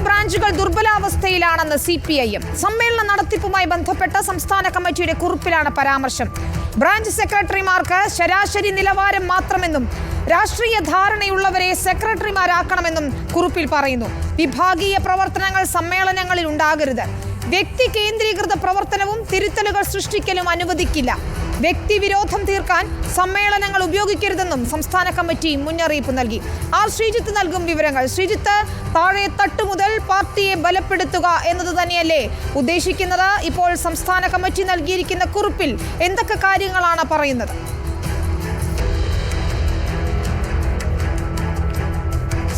ബ്രാഞ്ചുകൾ ദുർബലാവസ്ഥയിലാണെന്ന് CPIM. സമ്മേളന നടത്തിപ്പുമായി ബന്ധപ്പെട്ട സംസ്ഥാന കമ്മിറ്റിയുടെ കുറിപ്പിലാണ് പരാമർശം. ബ്രാഞ്ച് സെക്രട്ടറിമാർക്ക് ശരാശരി നിലവാരം മാത്രമെന്നും രാഷ്ട്രീയ ധാരണയുള്ളവരെ സെക്രട്ടറിമാരാക്കണമെന്നും കുറിപ്പിൽ പറയുന്നു. വിഭാഗീയ പ്രവർത്തനങ്ങൾ സമ്മേളനങ്ങളിൽ ഉണ്ടാകരുത്. വ്യക്തി കേന്ദ്രീകൃത പ്രവർത്തനവും തിരുത്തലുകൾ സൃഷ്ടിക്കലും അനുവദിക്കില്ല. വ്യക്തിവിരോധം തീർക്കാൻ സമ്മേളനങ്ങൾ ഉപയോഗിക്കരുതെന്നും സംസ്ഥാന കമ്മിറ്റി മുന്നറിയിപ്പ് നൽകി. ശ്രീജിത്ത് നൽകും വിവരങ്ങൾ. ശ്രീജിത്ത്, താഴെ തട്ടു മുതൽ പാർട്ടിയെ ബലപ്പെടുത്തുക എന്നത് തന്നെയല്ലേ ഉദ്ദേശിക്കുന്നത്? ഇപ്പോൾ സംസ്ഥാന കമ്മിറ്റി നൽകിയിരിക്കുന്ന കുറിപ്പിൽ എന്തൊക്കെ കാര്യങ്ങളാണ് പറയുന്നത്?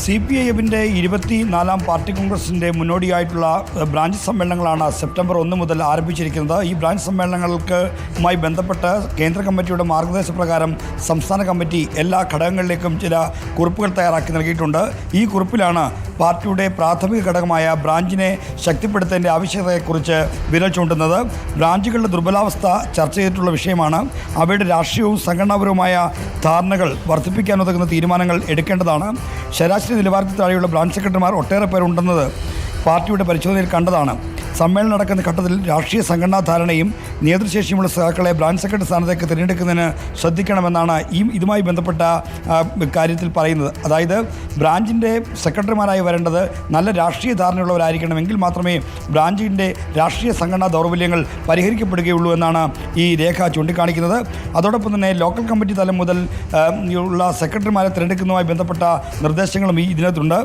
CPIMന്റെ 24ാം പാർട്ടി കോൺഗ്രസിൻ്റെ മുന്നോടിയായിട്ടുള്ള ബ്രാഞ്ച് സമ്മേളനങ്ങളാണ് സെപ്റ്റംബർ 1 മുതൽ ആരംഭിച്ചിരിക്കുന്നത്. ഈ ബ്രാഞ്ച് സമ്മേളനങ്ങളുമായി ബന്ധപ്പെട്ട് കേന്ദ്ര കമ്മിറ്റിയുടെ മാർഗനിർദ്ദേശപ്രകാരം സംസ്ഥാന കമ്മിറ്റി എല്ലാ ഘടകങ്ങളിലേക്കും ചില കുറിപ്പുകൾ തയ്യാറാക്കി നൽകിയിട്ടുണ്ട്. ഈ കുറിപ്പിലാണ് പാർട്ടിയുടെ പ്രാഥമിക ഘടകമായ ബ്രാഞ്ചിനെ ശക്തിപ്പെടുത്തേണ്ട ആവശ്യകതയെക്കുറിച്ച് വിരൽ ചൂണ്ടുന്നത്. ബ്രാഞ്ചുകളുടെ ദുർബലാവസ്ഥ ചർച്ച ചെയ്തിട്ടുള്ള വിഷയമാണ്. അവയുടെ രാഷ്ട്രീയവും സംഘടനാപരവുമായ ധാരണകൾ വർദ്ധിപ്പിക്കാനുതകുന്ന തീരുമാനങ്ങൾ എടുക്കേണ്ടതാണ്. ശരാശരി നിലവാരത്തിൽ താഴെയുള്ള ബ്രാഞ്ച് സെക്രട്ടറിമാർ ഒട്ടേറെ പേരുണ്ടെന്നത് പാർട്ടിയുടെ പരിശോധനയിൽ കണ്ടതാണ്. സമ്മേളനം നടക്കുന്ന ഘട്ടത്തിൽ രാഷ്ട്രീയ സംഘടനാ ധാരണയും നേതൃശേഷിയുമുള്ള സഹാക്കളെ ബ്രാഞ്ച് സെക്രട്ടറി സ്ഥാനത്തേക്ക് തിരഞ്ഞെടുക്കുന്നതിന് ശ്രദ്ധിക്കണമെന്നാണ് ഇതുമായി ബന്ധപ്പെട്ട കാര്യത്തിൽ പറയുന്നത്. അതായത് ബ്രാഞ്ചിൻ്റെ സെക്രട്ടറിമാരായി വരേണ്ടത് നല്ല രാഷ്ട്രീയ ധാരണയുള്ളവരായിരിക്കണമെങ്കിൽ മാത്രമേ ബ്രാഞ്ചിൻ്റെ രാഷ്ട്രീയ സംഘടനാ ദൗർബല്യങ്ങൾ പരിഹരിക്കപ്പെടുകയുള്ളൂ എന്നാണ് ഈ രേഖ ചൂണ്ടിക്കാണിക്കുന്നത്. അതോടൊപ്പം തന്നെ ലോക്കൽ കമ്മിറ്റി തലം മുതൽ ഉള്ള സെക്രട്ടറിമാരെ തിരഞ്ഞെടുക്കുന്നതുമായി ബന്ധപ്പെട്ട നിർദ്ദേശങ്ങളും ഇതിനകത്തുണ്ട്.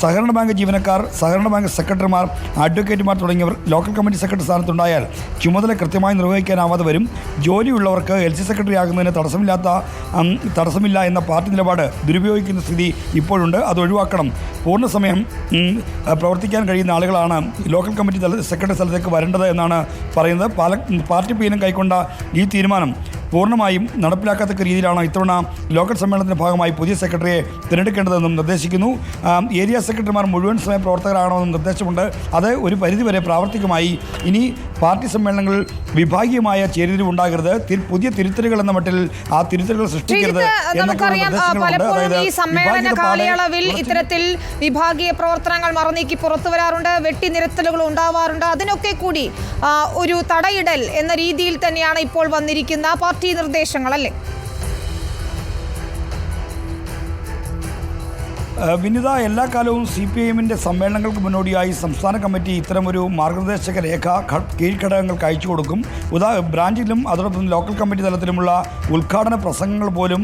സഹകരണ ബാങ്ക് ജീവനക്കാർ, സഹകരണ ബാങ്ക് സെക്രട്ടറിമാർ, അഡ്വക്കേറ്റുമാർ തുടങ്ങിയവർ ലോക്കൽ കമ്മിറ്റി സെക്രട്ടറി സ്ഥാനത്തുണ്ടായാൽ ചുമതല കൃത്യമായി നിർവഹിക്കാനാവാതെ വരും. ജോലിയുള്ളവർക്ക് LC സെക്രട്ടറി ആകുന്നതിന് തടസ്സമില്ല എന്ന പാർട്ടി നിലപാട് ദുരുപയോഗിക്കുന്ന സ്ഥിതി ഇപ്പോഴുണ്ട്. അത് ഒഴിവാക്കണം. പൂർണ്ണസമയം പ്രവർത്തിക്കാൻ കഴിയുന്ന ആളുകളാണ് ലോക്കൽ കമ്മിറ്റി സെക്രട്ടറി സ്ഥലത്തേക്ക് വരേണ്ടത് എന്നാണ് പറയുന്നത്. പാർട്ടി പീനം കൈക്കൊണ്ട ഈ തീരുമാനം പൂർണ്ണമായും നടപ്പിലാക്കത്തക്ക രീതിയിലാണ് ഇത്തവണ ലോക്കൽ സമ്മേളനത്തിൻ്റെ ഭാഗമായി പുതിയ സെക്രട്ടറിയെ തിരഞ്ഞെടുക്കേണ്ടതെന്നും നിർദ്ദേശിക്കുന്നു. ഏരിയ സെക്രട്ടറിമാർ മുഴുവൻ സമയ പ്രവർത്തകരാകണമെന്നും നിർദ്ദേശമുണ്ട്. അത് ഒരു പരിധിവരെ പ്രാവർത്തികമായി. ഇനി പാർട്ടി സമ്മേളനങ്ങളിൽ വിഭാഗീയമായ ചേരിതിരിവുണ്ടാകരുത്. പുതിയ തിരുത്തലുകൾ എന്ന മട്ടിൽ ആ തിരുത്തലുകൾ സൃഷ്ടിക്കരുത് എന്നൊക്കെ ഈ സമ്മേളന കാലയളവിൽ ഇത്തരത്തിൽ വിഭാഗീയ പ്രവർത്തനങ്ങൾ മറനീക്കി പുറത്തു വരാറുണ്ട്. വെട്ടിനിരത്തലുകൾ ഉണ്ടാവാറുണ്ട്. അതിനൊക്കെ കൂടി ഒരു തടയിടൽ എന്ന രീതിയിൽ തന്നെയാണ് ഇപ്പോൾ വന്നിരിക്കുന്ന പാർട്ടി നിർദ്ദേശങ്ങൾ, അല്ലേ? വിനിത, എല്ലാ കാലവും CPIMന്റെ സമ്മേളനങ്ങൾക്ക് മുന്നോടിയായി സംസ്ഥാന കമ്മിറ്റി ഇത്തരമൊരു മാർഗനിർദ്ദേശക രേഖ കീഴ്ഘടകങ്ങൾക്ക് അയച്ചു കൊടുക്കും. ബ്രാഞ്ചിലും അതോടൊപ്പം ലോക്കൽ കമ്മിറ്റി തലത്തിലുമുള്ള ഉദ്ഘാടന പ്രസംഗങ്ങൾ പോലും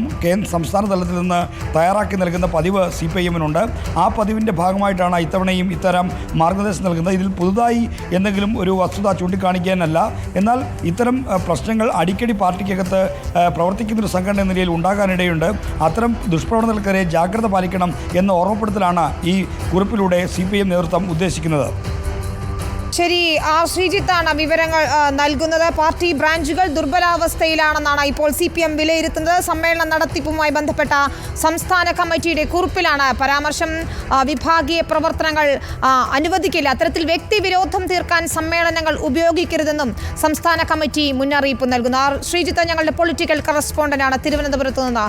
സംസ്ഥാന തലത്തിൽ നിന്ന് തയ്യാറാക്കി നൽകുന്ന പതിവ് CPIMനുണ്ട്. ആ പതിവിൻ്റെ ഭാഗമായിട്ടാണ് ഇത്തവണയും ഇത്തരം മാർഗനിർദ്ദേശം നൽകുന്നത്. ഇതിൽ പുതുതായി എന്തെങ്കിലും ഒരു വസ്തുത ചൂണ്ടിക്കാണിക്കാനല്ല, എന്നാൽ ഇത്തരം പ്രശ്നങ്ങൾ അടിക്കടി പാർട്ടിക്കകത്ത് പ്രവർത്തിക്കുന്നൊരു സംഘടന എന്ന നിലയിൽ ഉണ്ടാകാനിടയുണ്ട്. അത്തരം ദുഷ്പ്രവണതകൾക്കെതിരെ ജാഗ്രത പാലിക്കണം എന്ന ഓർമ്മപ്പെടുത്തലാണ് ഈ കുറിപ്പിലൂടെ CPIM നേതൃത്വം ഉദ്ദേശിക്കുന്നത്. ശരി, ശ്രീജിത്താണ് വിവരങ്ങൾ നൽകുന്നത്. പാർട്ടി ബ്രാഞ്ചുകൾ ദുർബലാവസ്ഥയിലാണെന്നാണ് ഇപ്പോൾ CPIM വിലയിരുത്തുന്നത്. സമ്മേളന നടത്തിപ്പുമായി ബന്ധപ്പെട്ട സംസ്ഥാന കമ്മിറ്റിയുടെ കുറിപ്പിലാണ് പരാമർശം. വിഭാഗീയ പ്രവർത്തനങ്ങൾ അനുവദിക്കില്ല. അത്തരത്തിൽ വ്യക്തിവിരോധം തീർക്കാൻ സമ്മേളനങ്ങൾ ഉപയോഗിക്കരുതെന്നും സംസ്ഥാന കമ്മിറ്റി മുന്നറിയിപ്പ് നൽകുന്നു. ശ്രീജിത്ത് ഞങ്ങളുടെ പൊളിറ്റിക്കൽ കറസ്പോണ്ടന്റാണ് തിരുവനന്തപുരത്ത് നിന്ന്.